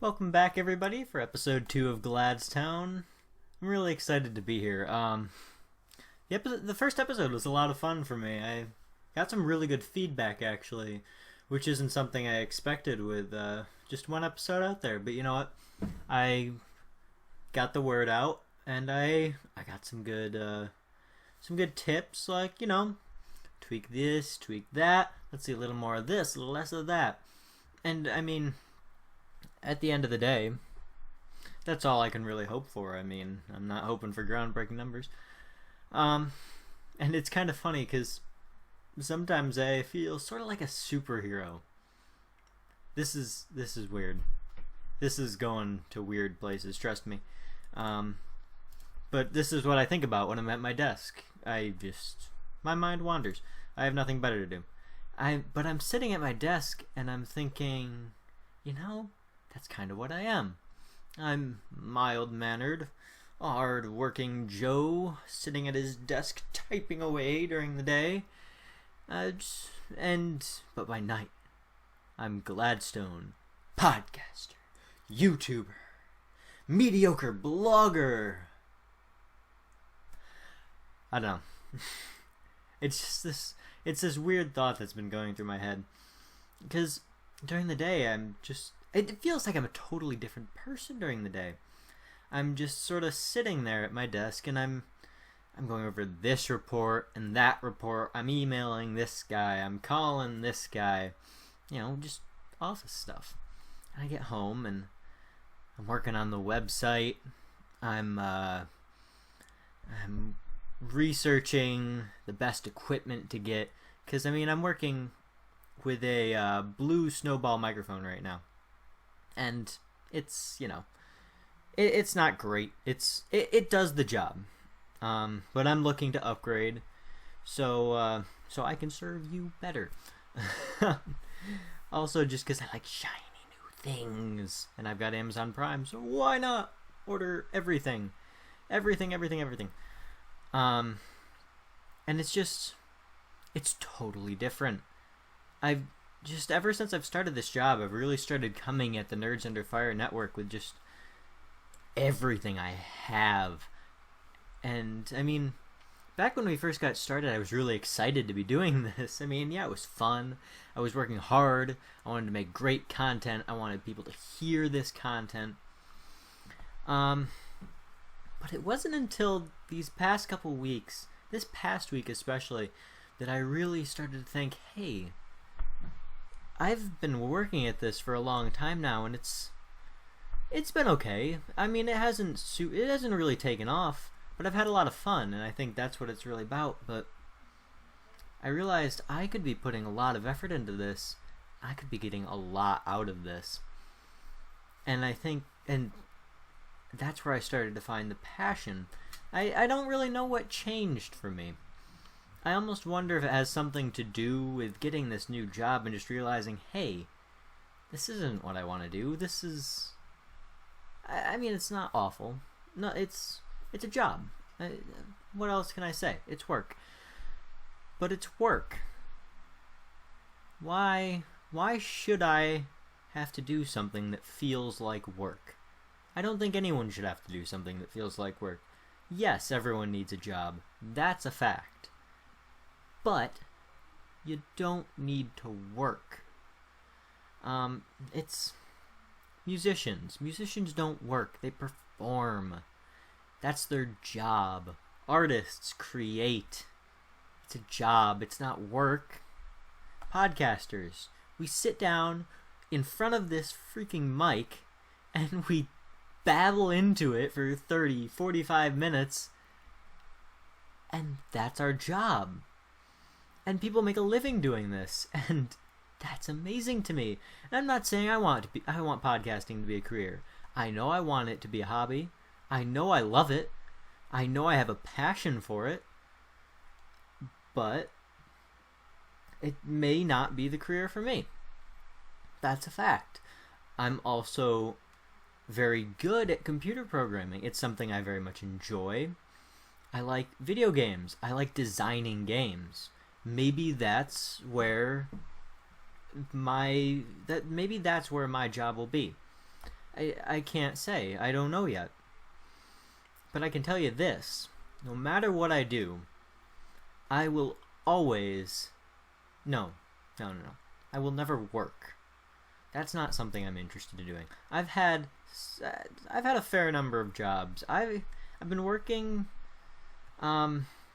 Welcome back, everybody, for episode 2 of Gladdstown. I'm really excited to be here. The first episode was a lot of fun for me. I got some really good feedback, actually, which isn't something I expected with just one episode out there. But you know what? I got the word out, and I got some good tips, like, tweak this, tweak that. Let's see a little more of this, a little less of that. And I mean, at the end of the day, that's all I can really hope for. I mean, I'm not hoping for groundbreaking numbers. And it's kind of funny because sometimes I feel sort of like a superhero. This is weird. This is going to weird places, trust me. But this is what I think about when I'm at my desk. My mind wanders. I have nothing better to do. But I'm sitting at my desk and I'm thinking, that's kind of what I am. I'm mild-mannered, hard-working Joe, sitting at his desk typing away during the day. But by night, I'm Gladdstown, podcaster, YouTuber, mediocre blogger. I don't know. It's this weird thought that's been going through my head. Because during the day, it feels like I'm a totally different person during the day. I'm just sort of sitting there at my desk and I'm going over this report and that report. I'm emailing this guy. I'm calling this guy. Just office stuff. And I get home and I'm working on the website. I'm researching the best equipment to get. Because, I'm working with a blue snowball microphone right now. And it's, it's not great. It does the job. But I'm looking to upgrade so I can serve you better. Also, just because I like shiny new things. And I've got Amazon Prime, so why not order everything? Everything. And it's totally different. Ever since I've started this job, I've really started coming at the Nerds Under Fire network with just everything I have. And, back when we first got started, I was really excited to be doing this. It was fun. I was working hard. I wanted to make great content. I wanted people to hear this content. But it wasn't until these past couple weeks, this past week especially, that I really started to think, hey, I've been working at this for a long time now, and it's been okay. It hasn't really taken off, but I've had a lot of fun, and I think that's what it's really about. But I realized I could be putting a lot of effort into this. I could be getting a lot out of this. And that's where I started to find the passion. I don't really know what changed for me. I almost wonder if it has something to do with getting this new job and just realizing, hey, this isn't what I want to do. This is... it's not awful. No, it's a job. What else can I say? It's work. But it's work. Why should I have to do something that feels like work? I don't think anyone should have to do something that feels like work. Yes, everyone needs a job. That's a fact. But you don't need to work. It's musicians. Musicians don't work. They perform. That's their job. Artists create. It's a job. It's not work. Podcasters. We sit down in front of this freaking mic and we babble into it for 30, 45 minutes. And that's our job. And people make a living doing this, and that's amazing to me. And I'm not saying I want podcasting to be a career. I know I want it to be a hobby. I know I love it. I know I have a passion for it. But it may not be the career for me. That's a fact. I'm also very good at computer programming. It's something I very much enjoy. I like video games. I like designing games. Maybe that's where my job will be. I can't say. I don't know yet. But I can tell you this. No matter what I do, I will always... No. I will never work. That's not something I'm interested in doing. I've had a fair number of jobs. I've been working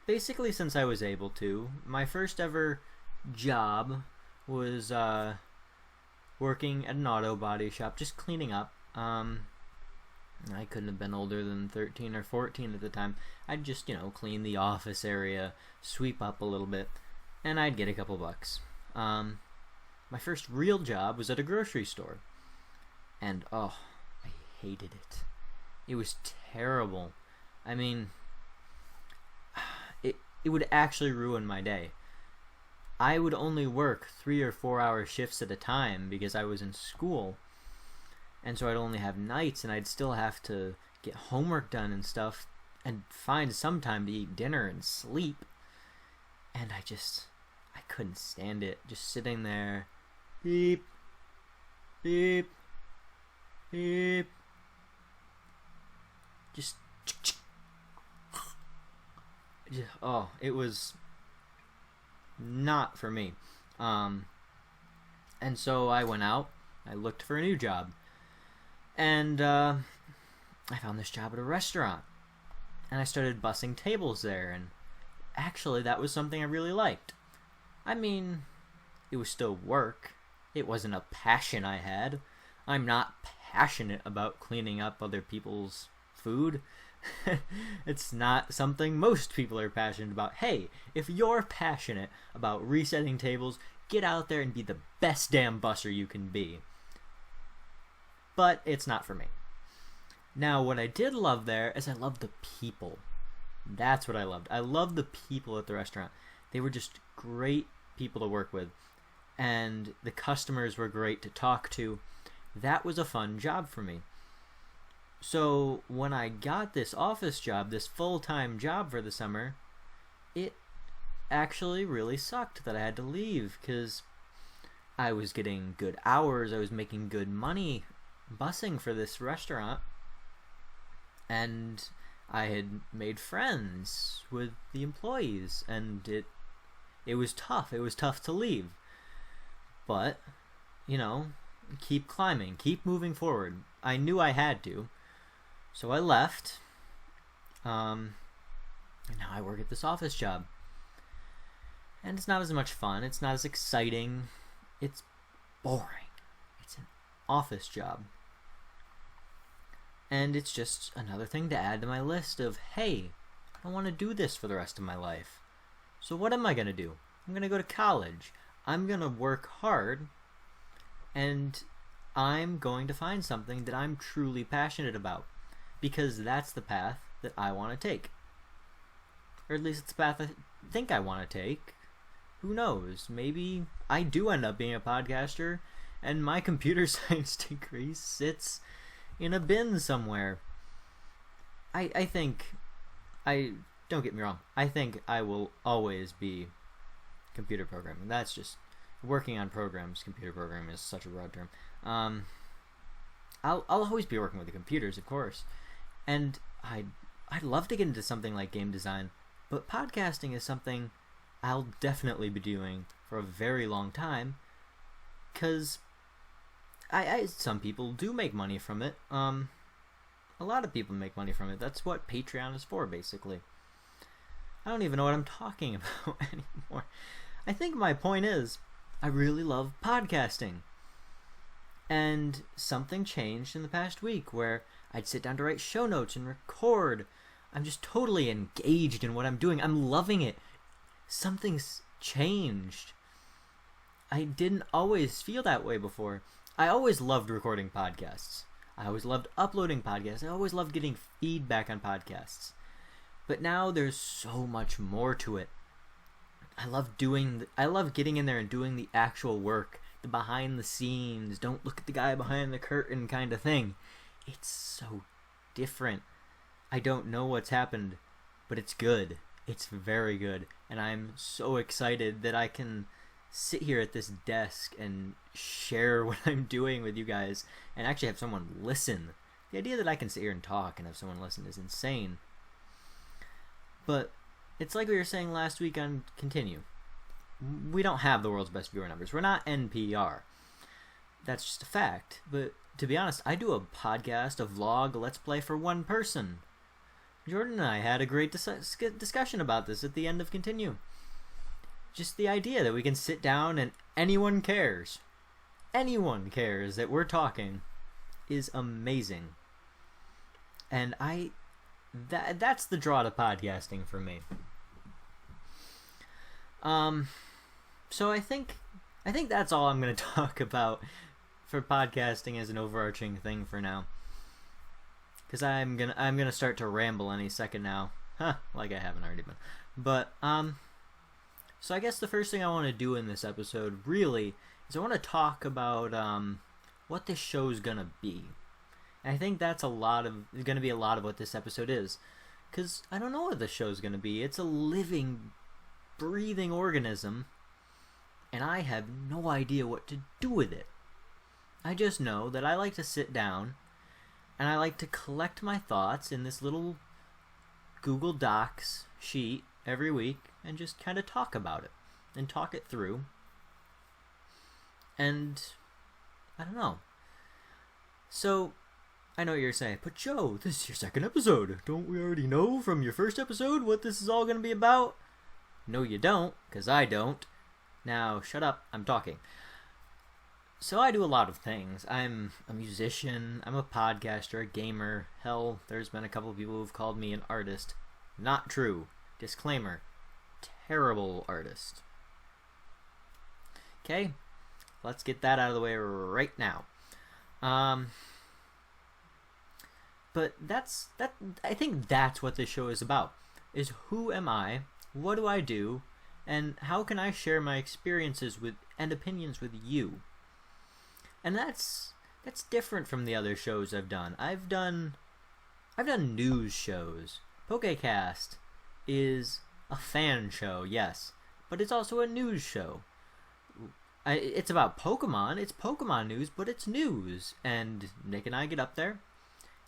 basically since I was able to. My first ever job was working at an auto body shop, just cleaning up. I couldn't have been older than 13 or 14 at the time. I'd just, clean the office area, sweep up a little bit, and I'd get a couple bucks. My first real job was at a grocery store. And, I hated it. It was terrible. I mean, it would actually ruin my day. I would only work 3 or 4 hour shifts at a time because I was in school. And so I'd only have nights, and I'd still have to get homework done and stuff, and find some time to eat dinner and sleep. And I couldn't stand it. Just sitting there, beep, beep, beep, just it was not for me. And so I went out, I looked for a new job. And I found this job at a restaurant. And I started bussing tables there, and actually that was something I really liked. I mean, it was still work. It wasn't a passion I had. I'm not passionate about cleaning up other people's food. It's not something most people are passionate about. Hey, if you're passionate about resetting tables, get out there and be the best damn busser you can be. But it's not for me. Now, what I did love there is I loved the people. That's what I loved. I loved the people at the restaurant. They were just great people to work with. And the customers were great to talk to. That was a fun job for me. So when I got this office job, this full-time job for the summer, it actually really sucked that I had to leave, because I was getting good hours, I was making good money bussing for this restaurant, and I had made friends with the employees, and it was tough. It was tough to leave. But, keep climbing, keep moving forward. I knew I had to. So I left, and now I work at this office job. And it's not as much fun, it's not as exciting, it's boring. It's an office job. And it's just another thing to add to my list of, hey, I want to do this for the rest of my life. So what am I going to do? I'm going to go to college. I'm going to work hard, and I'm going to find something that I'm truly passionate about. Because that's the path that I want to take. Or at least it's the path I think I want to take. Who knows? Maybe I do end up being a podcaster, and my computer science degree sits in a bin somewhere. I think... don't get me wrong. I think I will always be computer programming. That's just... working on programs. Computer programming is such a broad term. I'll always be working with the computers, of course. And I'd love to get into something like game design, but podcasting is something I'll definitely be doing for a very long time, because some people do make money from it. A lot of people make money from it. That's what Patreon is for, basically. I don't even know what I'm talking about anymore. I think my point is, I really love podcasting. And something changed in the past week where I'd sit down to write show notes and record. I'm just totally engaged in what I'm doing. I'm loving it. Something's changed. I didn't always feel that way before. I always loved recording podcasts. I always loved uploading podcasts. I always loved getting feedback on podcasts. But now there's so much more to it. I love getting in there and doing the actual work. The behind the scenes, don't look at the guy behind the curtain kind of thing. It's so different. I don't know what's happened, but it's good. It's very good. And I'm so excited that I can sit here at this desk and share what I'm doing with you guys and actually have someone listen. The idea that I can sit here and talk and have someone listen is insane. But it's like we were saying last week on Continue. We don't have the world's best viewer numbers. We're not NPR. That's just a fact. But to be honest, I do a podcast, a vlog, a let's play for one person. Jordan and I had a great discussion about this at the end of Continue. Just the idea that we can sit down and anyone cares that we're talking is amazing. And that's the draw to podcasting for me. So I think that's all I'm going to talk about for podcasting as an overarching thing for now. Cuz I'm going to start to ramble any second now. Like I haven't already been. But so I guess the first thing I want to do in this episode really is I want to talk about what this show's going to be. And I think that's going to be a lot of what this episode is. Cuz I don't know what this show's going to be. It's a living, breathing organism, and I have no idea what to do with it. I just know that I like to sit down and I like to collect my thoughts in this little Google Docs sheet every week and just kind of talk about it and talk it through. And I don't know. So I know what you're saying, but Joe, this is your second episode. Don't we already know from your first episode what this is all going to be about? No, you don't, because I don't. Now, shut up, I'm talking. So I do a lot of things. I'm a musician, I'm a podcaster, a gamer. Hell, there's been a couple of people who've called me an artist. Not true. Disclaimer. Terrible artist. Okay, let's get that out of the way right now. But I think that's what this show is about. Is who am I? What do I do? And how can I share my experiences with and opinions with you? And that's different from the other shows I've done. I've done news shows. Pokecast is a fan show, yes, but it's also a news show. It's about Pokemon. It's Pokemon news, but it's news. And Nick and I get up there,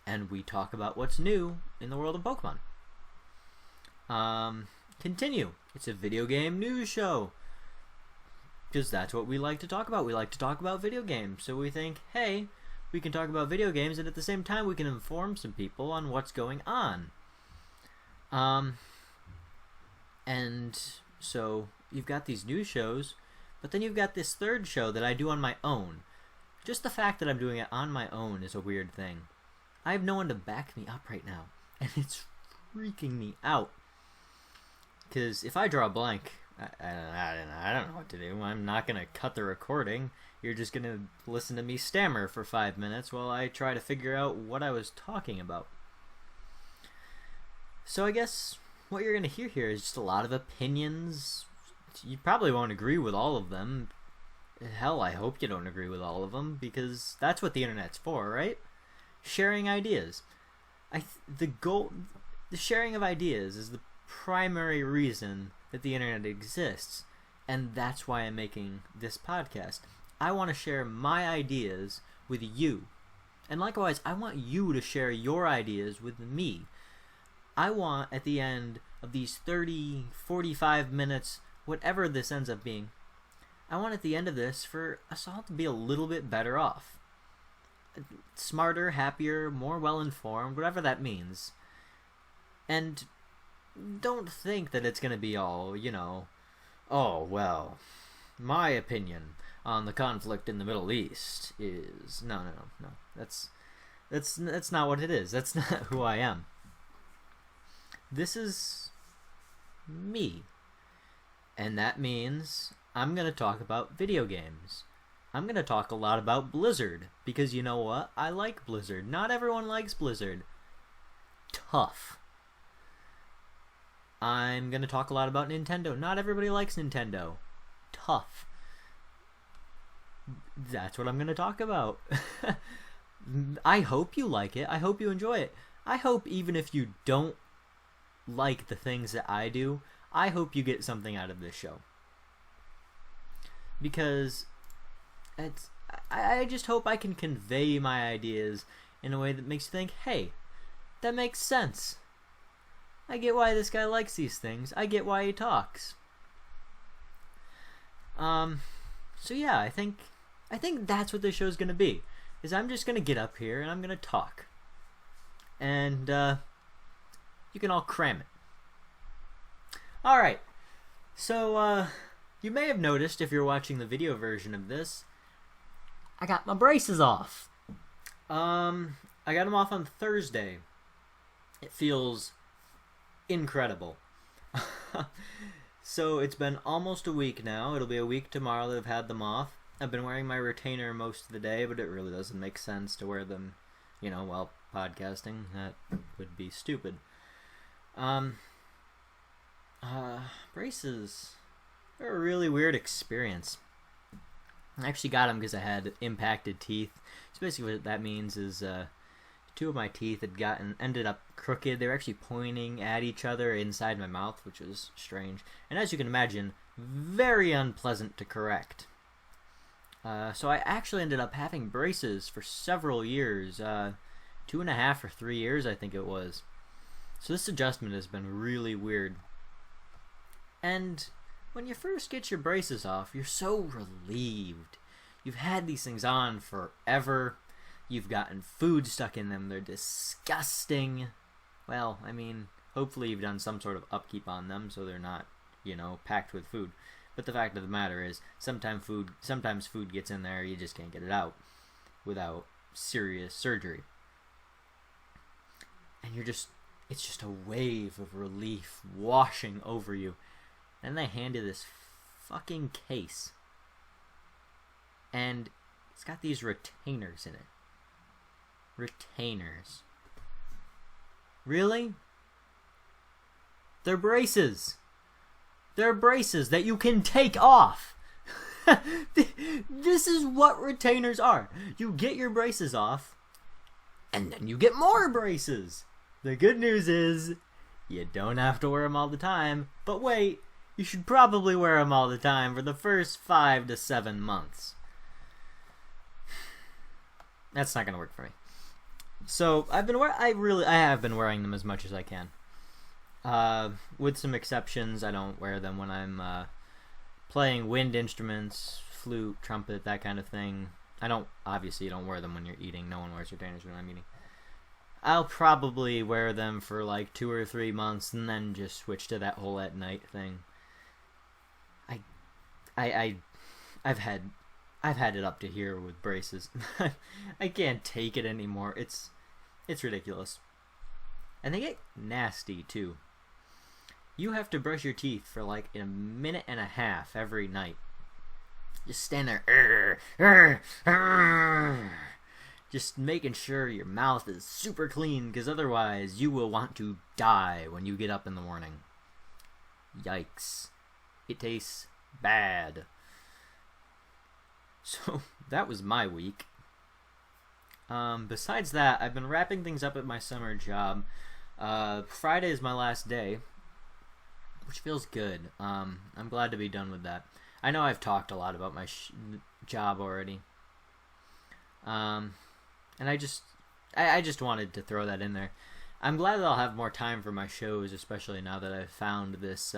and we talk about what's new in the world of Pokemon. Continue. It's a video game news show. Because that's what we like to talk about. We like to talk about video games. So we think, hey, we can talk about video games, and at the same time we can inform some people on what's going on. And so you've got these news shows, but then you've got this third show that I do on my own. Just the fact that I'm doing it on my own is a weird thing. I have no one to back me up right now, and it's freaking me out. Because if I draw a blank, I don't know what to do. I'm not going to cut the recording. You're just going to listen to me stammer for 5 minutes while I try to figure out what I was talking about. So I guess what you're going to hear here is just a lot of opinions. You probably won't agree with all of them. Hell, I hope you don't agree with all of them, because that's what the internet's for, right? Sharing ideas. The sharing of ideas is the primary reason that the internet exists, and that's why I'm making this podcast. I want to share my ideas with you, and likewise I want you to share your ideas with me. I want at the end of these 30, 45 minutes, whatever this ends up being, I want at the end of this for us all to be a little bit better off. Smarter, happier, more well-informed, whatever that means. And don't think that it's going to be all, oh, well, my opinion on the conflict in the Middle East is... No. That's not what it is. That's not who I am. This is me. And that means I'm going to talk about video games. I'm going to talk a lot about Blizzard, because you know what? I like Blizzard. Not everyone likes Blizzard. Tough. I'm going to talk a lot about Nintendo. Not everybody likes Nintendo. Tough. That's what I'm going to talk about. I hope you like it. I hope you enjoy it. I hope even if you don't like the things that I do, I hope you get something out of this show. because I just hope I can convey my ideas in a way that makes you think, hey, that makes sense. I get why this guy likes these things. I get why he talks. So yeah, I think that's what this show's gonna be. Is I'm just gonna get up here and I'm gonna talk. And you can all cram it. Alright. So you may have noticed if you're watching the video version of this, I got my braces off. I got them off on Thursday. It feels incredible. So it's been almost a week now. It'll be a week tomorrow that I've had them off. I've been wearing my retainer most of the day, but it really doesn't make sense to wear them, while podcasting. That would be stupid. Braces are a really weird experience. I actually got them because I had impacted teeth. So basically what that means is two of my teeth had ended up crooked. They were actually pointing at each other inside my mouth, which was strange. And as you can imagine, very unpleasant to correct. So I actually ended up having braces for several years. 2.5 or 3 years, I think it was. So this adjustment has been really weird. And when you first get your braces off, you're so relieved. You've had these things on forever. You've gotten food stuck in them. They're disgusting. Well, I mean, hopefully you've done some sort of upkeep on them so they're not, packed with food. But the fact of the matter is, sometimes food gets in there, you just can't get it out without serious surgery. And it's just a wave of relief washing over you. And they hand you this fucking case. And it's got these retainers in it. Retainers. Really? They're braces. They're braces that you can take off. This is what retainers are. You get your braces off, and then you get more braces. The good news is, you don't have to wear them all the time. But wait, you should probably wear them all the time for the first 5 to 7 months. That's not gonna work for me. So I have been wearing them as much as I can. With some exceptions, I don't wear them when I'm playing wind instruments, flute, trumpet, that kind of thing. You don't wear them when you're eating. No one wears retainers when I'm eating. I'll probably wear them for like 2 or 3 months and then just switch to that whole at night thing. I've had it up to here with braces. I can't take it anymore. It's ridiculous. And they get nasty too. You have to brush your teeth for like a minute and a half every night. Just stand there, just making sure your mouth is super clean, because otherwise you will want to die when you get up in the morning. Yikes. It tastes bad. So, that was my week. Besides that, I've been wrapping things up at my summer job. Friday is my last day, which feels good. I'm glad to be done with that. I know I've talked a lot about my job already. And I just wanted to throw that in there. I'm glad that I'll have more time for my shows, especially now that I've found this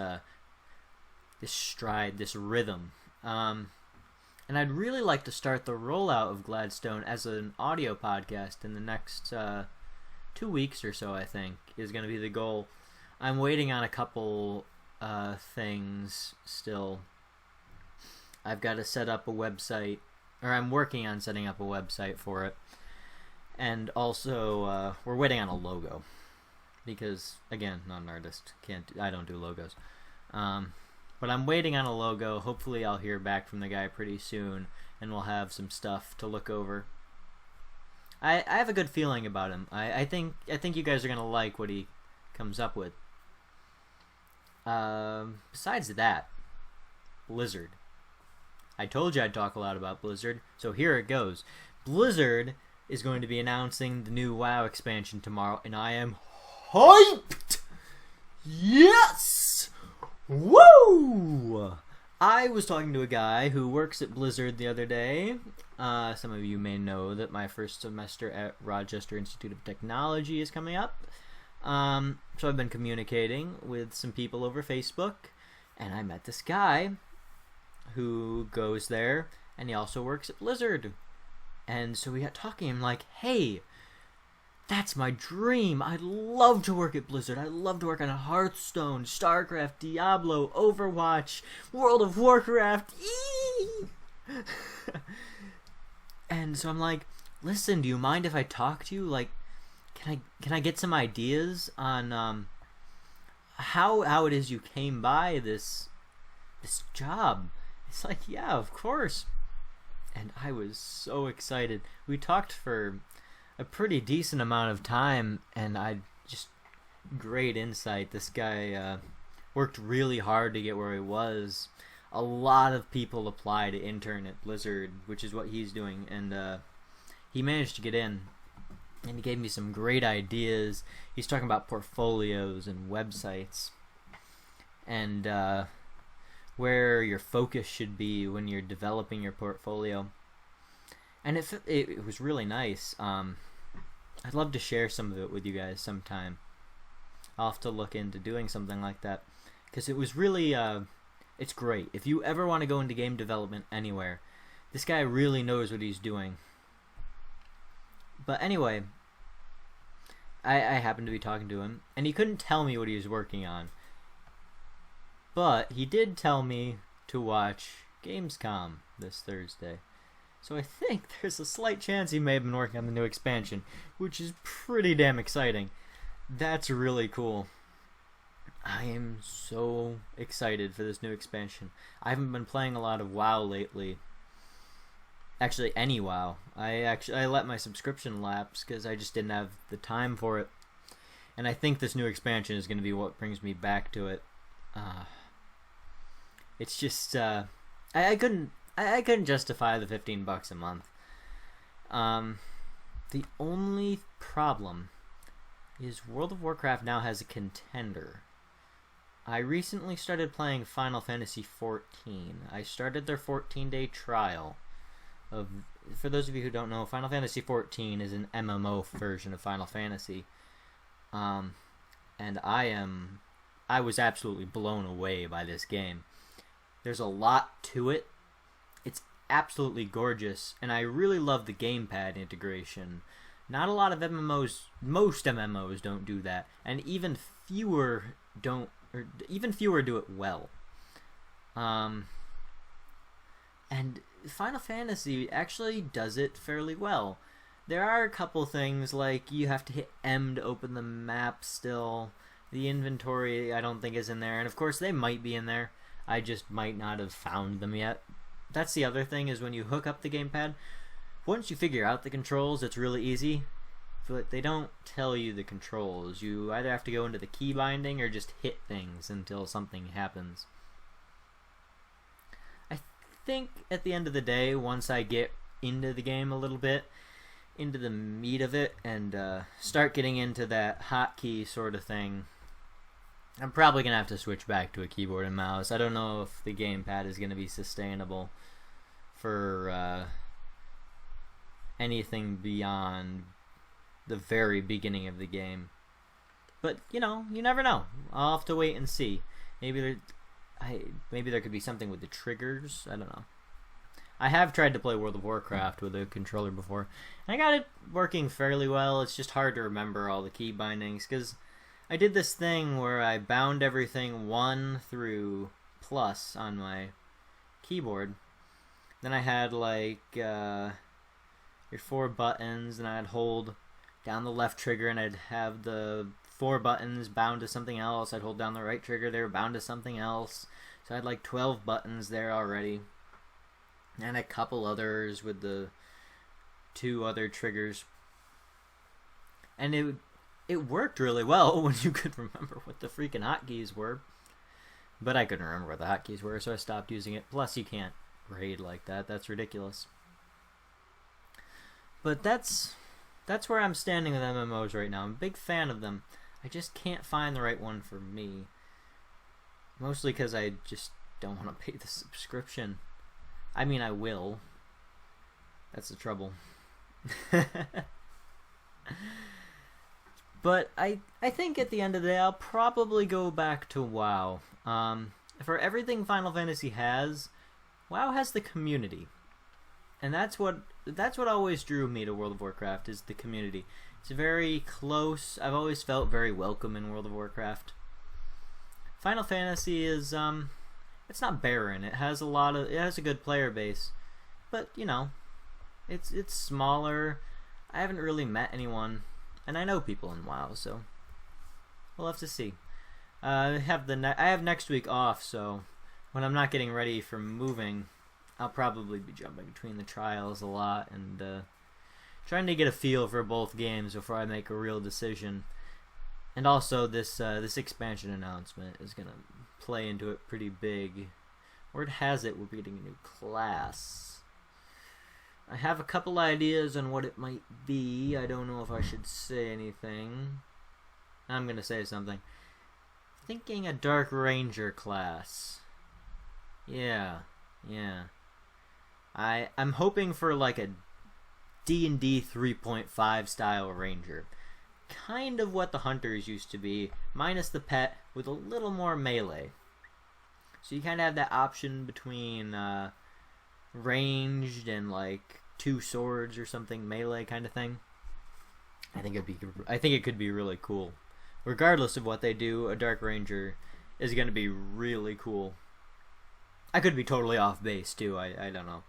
stride, this rhythm. And I'd really like to start the rollout of Gladdstown as an audio podcast in the next 2 weeks or so, I think, is going to be the goal. I'm waiting on a couple things still. I've got to set up a website, or I'm working on setting up a website for it. And also, we're waiting on a logo. Because, again, not an artist. I don't do logos. But I'm waiting on a logo. Hopefully I'll hear back from the guy pretty soon, and we'll have some stuff to look over. I have a good feeling about him. I think you guys are gonna like what he comes up with. Besides that, Blizzard. I told you I'd talk a lot about Blizzard, so here it goes. Blizzard is going to be announcing the new WoW expansion tomorrow, and I am hyped! Yes! Woo! I was talking to a guy who works at Blizzard the other day. Some of you may know that my first semester at Rochester Institute of Technology is coming up. So I've been communicating with some people over Facebook, and I met this guy who goes there, and he also works at Blizzard. And so we got talking, I'm like, hey, that's my dream. I'd love to work at Blizzard. I'd love to work on Hearthstone, StarCraft, Diablo, Overwatch, World of Warcraft. And so I'm like, listen, do you mind if I talk to you? Like, can I get some ideas on how it is you came by this job? It's like, yeah, of course. And I was so excited. We talked for a pretty decent amount of time, and great insight. This guy worked really hard to get where he was. A lot of people apply to intern at Blizzard, which is what he's doing, and he managed to get in. And he gave me some great ideas. He's talking about portfolios and websites, and where your focus should be when you're developing your portfolio. And it was really nice. I'd love to share some of it with you guys sometime. I'll have to look into doing something like that, because it was really it's great. If you ever want to go into game development anywhere, this guy really knows what he's doing. But anyway, I happened to be talking to him, and he couldn't tell me what he was working on. But he did tell me to watch Gamescom this Thursday. So I think there's a slight chance he may have been working on the new expansion, which is pretty damn exciting. That's really cool. I am so excited for this new expansion. I haven't been playing a lot of WoW lately. Actually, any WoW. I let my subscription lapse because I just didn't have the time for it. And I think this new expansion is going to be what brings me back to it. It's just I couldn't justify the $15 a month. The only problem is World of Warcraft now has a contender. I recently started playing Final Fantasy XIV. I started their 14-day trial. For those of you who don't know, Final Fantasy XIV is an MMO version of Final Fantasy. And I was absolutely blown away by this game. There's a lot to it. It's absolutely gorgeous, and I really love the gamepad integration. Not a lot of MMOs, most MMOs don't do that, and even fewer do it well. And Final Fantasy actually does it fairly well. There are a couple things, like you have to hit M to open the map still. The inventory I don't think is in there, and of course they might be in there. I just might not have found them yet. That's the other thing, is when you hook up the gamepad, once you figure out the controls, it's really easy. But they don't tell you the controls. You either have to go into the key binding or just hit things until something happens. I think at the end of the day, once I get into the game a little bit, into the meat of it, and start getting into that hotkey sort of thing, I'm probably going to have to switch back to a keyboard and mouse. I don't know if the gamepad is going to be sustainable for anything beyond the very beginning of the game. But, you never know. I'll have to wait and see. Maybe there could be something with the triggers. I don't know. I have tried to play World of Warcraft with a controller before, and I got it working fairly well. It's just hard to remember all the key bindings, because I did this thing where I bound everything 1 through plus on my keyboard. Then I had your 4 buttons, and I'd hold down the left trigger, and I'd have the 4 buttons bound to something else. I'd hold down the right trigger, they were bound to something else. So I had 12 buttons there already. And a couple others with the 2 other triggers. And it worked really well when you could remember what the freaking hotkeys were. But I couldn't remember what the hotkeys were, so I stopped using it. Plus, you can't raid like that. That's ridiculous. But that's where I'm standing with MMOs right now. I'm a big fan of them. I just can't find the right one for me. Mostly because I just don't want to pay the subscription. I mean, I will. That's the trouble. But I think at the end of the day, I'll probably go back to WoW. For everything Final Fantasy has, WoW has the community. And that's what always drew me to World of Warcraft, is the community. It's very close. I've always felt very welcome in World of Warcraft. Final Fantasy is it's not barren. It has a good player base. But, you know, it's smaller. I haven't really met anyone, and I know people in WoW, so we'll have to see. I have next week off, so when I'm not getting ready for moving, I'll probably be jumping between the trials a lot and trying to get a feel for both games before I make a real decision. And also, this expansion announcement is gonna play into it pretty big. Word has it we'll be getting a new class. I have a couple ideas on what it might be. I don't know if I should say anything. I'm gonna say something. Thinking a Dark Ranger class. Yeah. I'm hoping for like a D&D 3.5 style ranger. Kind of what the hunters used to be, minus the pet, with a little more melee. So you kind of have that option between ranged and like 2 swords or something, melee kind of thing. I think it could be really cool. Regardless of what they do, a Dark Ranger is going to be really cool. I could be totally off base too. I don't know.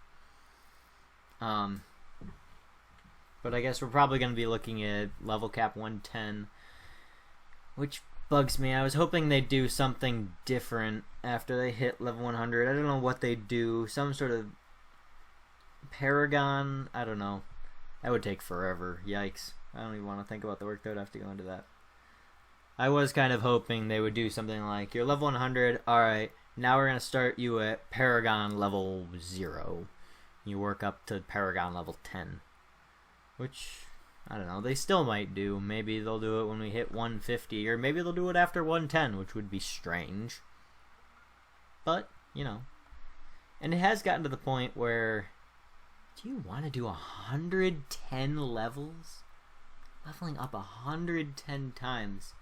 But I guess we're probably going to be looking at level cap 110, which bugs me. I was hoping they'd do something different after they hit level 100. I don't know what they'd do. Some sort of Paragon. I don't know. That would take forever. Yikes. I don't even want to think about the work that would have to go into that. I was kind of hoping they would do something like, you're level 100, alright, now we're going to start you at Paragon level 0. You work up to Paragon level 10. Which, I don't know, they still might do. Maybe they'll do it when we hit 150, or maybe they'll do it after 110, which would be strange. But, you know. And it has gotten to the point where, do you want to do 110 levels? Leveling up 110 times.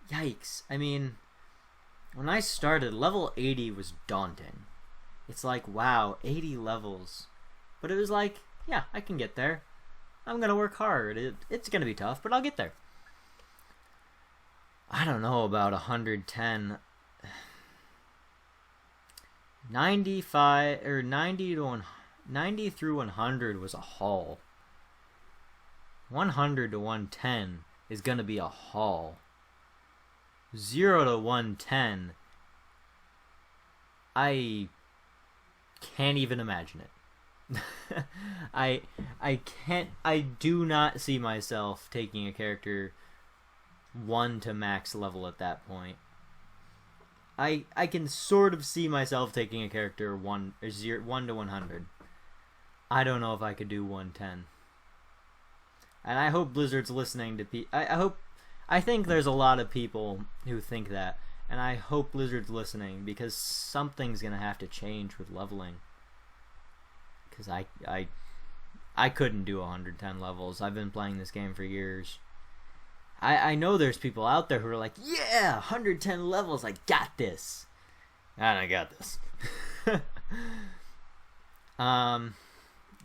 Yikes. I mean, when I started, level 80 was daunting. It's like, wow, 80 levels. But it was like, yeah, I can get there. I'm going to work hard. It's going to be tough, but I'll get there. I don't know about 110. 95 or 90 through 100 was a haul. 100 to 110 is going to be a haul. 0 to 110, I can't even imagine it. I do not see myself taking a character 1 to max level at that point. I can sort of see myself taking a character 1 to 100. I don't know if I could do 110. And I hope Blizzard's listening to I think there's a lot of people who think that, and I hope Blizzard's listening, because something's gonna have to change with leveling. Because I couldn't do 110 levels. I've been playing this game for years. I know there's people out there who are like, yeah, 110 levels, I got this. And I got this.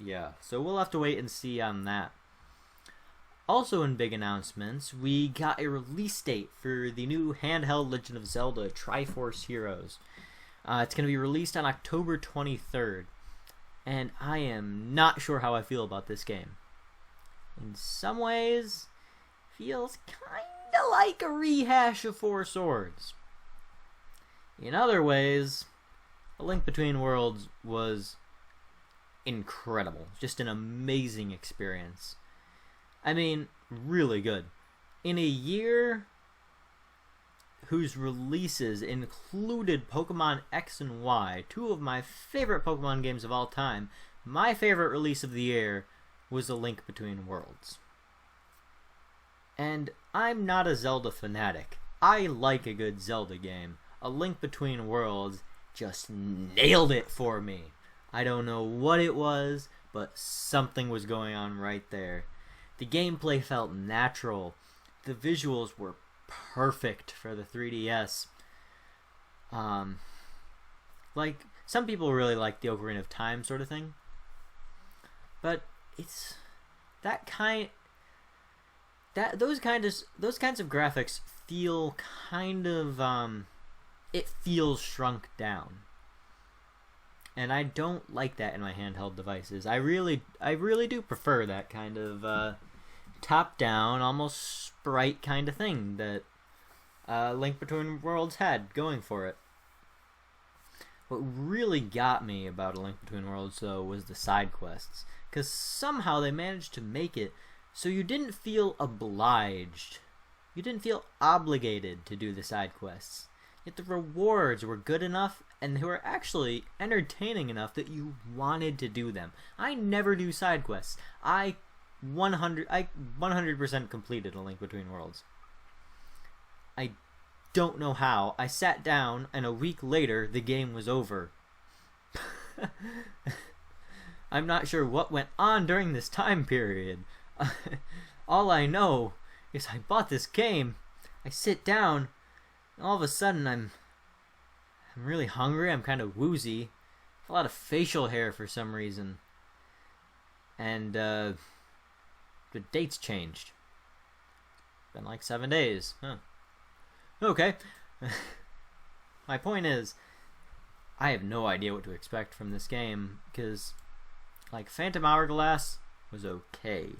Yeah, so we'll have to wait and see on that. Also in big announcements, we got a release date for the new handheld Legend of Zelda Triforce Heroes. It's going to be released on October 23rd, and I am not sure how I feel about this game. In some ways, feels kinda like a rehash of Four Swords. In other ways, A Link Between Worlds was incredible. Just an amazing experience. I mean, really good. In a year whose releases included Pokemon X and Y, 2 of my favorite Pokemon games of all time, my favorite release of the year was A Link Between Worlds. And I'm not a Zelda fanatic. I like a good Zelda game. A Link Between Worlds just nailed it for me. I don't know what it was, but something was going on right there. The gameplay felt natural. The visuals were perfect for the 3DS. Like, some people really like the Ocarina of Time sort of thing, but it's that those kinds of graphics feel kind of it feels shrunk down, and I don't like that in my handheld devices. I really do prefer that kind of top down, almost sprite kind of thing that Link Between Worlds had going for it. What really got me about A Link Between Worlds, though, was the side quests, because somehow they managed to make it so you didn't feel obliged. You didn't feel obligated to do the side quests. Yet the rewards were good enough, and they were actually entertaining enough that you wanted to do them. I never do side quests. I 100% completed A Link Between Worlds. I don't know how. I sat down, and a week later, the game was over. I'm not sure what went on during this time period. All I know is I bought this game, I sit down, and all of a sudden I'm really hungry, I'm kind of woozy, a lot of facial hair for some reason, and the date's changed. It's been like 7 days. Huh. Okay. My point is, I have no idea what to expect from this game, because, like, Phantom Hourglass was okay.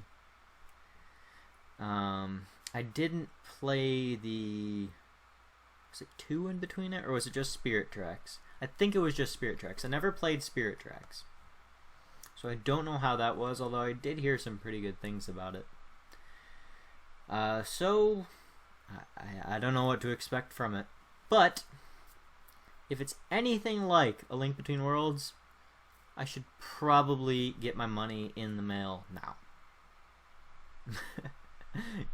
I didn't play the... Was it 2 in between it, or was it just Spirit Tracks? I think it was just Spirit Tracks. I never played Spirit Tracks, so I don't know how that was, although I did hear some pretty good things about it. So... I don't know what to expect from it, but if it's anything like A Link Between Worlds, I should probably get my money in the mail now,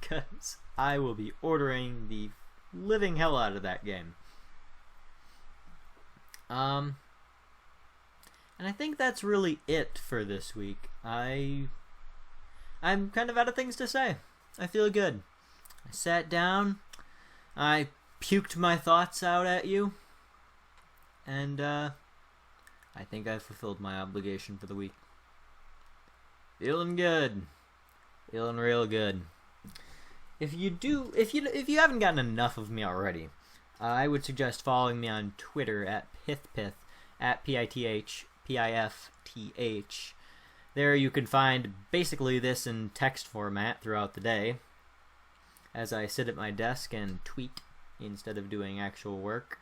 because I will be ordering the living hell out of that game. And I think that's really it for this week. I'm kind of out of things to say. I feel good. I sat down, I puked my thoughts out at you, and I think I fulfilled my obligation for the week. Feeling good. Feeling real good. If you haven't gotten enough of me already, I would suggest following me on Twitter at PithPith, at PITHPIFTH. There you can find basically this in text format throughout the day, as I sit at my desk and tweet instead of doing actual work.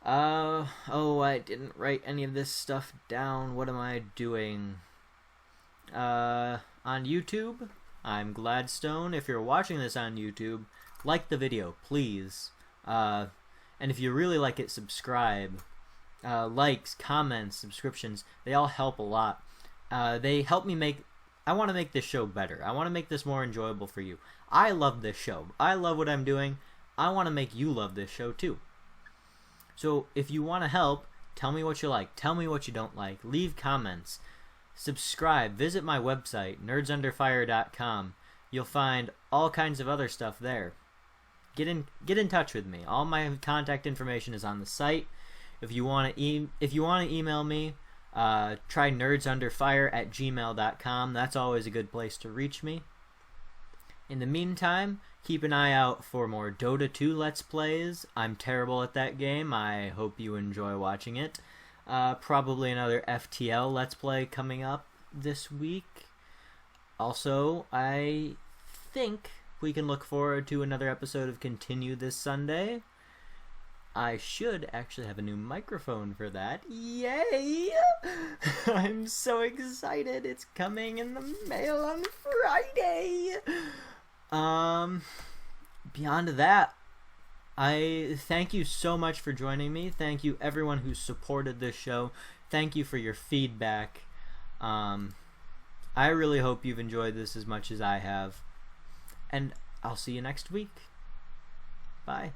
I didn't write any of this stuff down. What am I doing? On YouTube, I'm Gladdstown. If you're watching this on YouTube, like the video, please. And if you really like it, subscribe. Likes, comments, subscriptions, they all help a lot. They help me I want to make this show better. I want to make this more enjoyable for you. I love this show. I love what I'm doing. I want to make you love this show too. So if you want to help, tell me what you like. Tell me what you don't like. Leave comments. Subscribe. Visit my website, nerdsunderfire.com. You'll find all kinds of other stuff there. Get in touch with me. All my contact information is on the site. If you want to email me, try nerdsunderfire@gmail.com. That's always a good place to reach me. In the meantime, keep an eye out for more Dota 2 Let's Plays. I'm terrible at that game. I hope you enjoy watching it. Probably another FTL Let's Play coming up this week. Also, I think we can look forward to another episode of Continue this Sunday. I should actually have a new microphone for that. Yay! I'm so excited. It's coming in the mail on Friday. Beyond that, I thank you so much for joining me. Thank you everyone who supported this show. Thank you for your feedback. I really hope you've enjoyed this as much as I have. And I'll see you next week. Bye.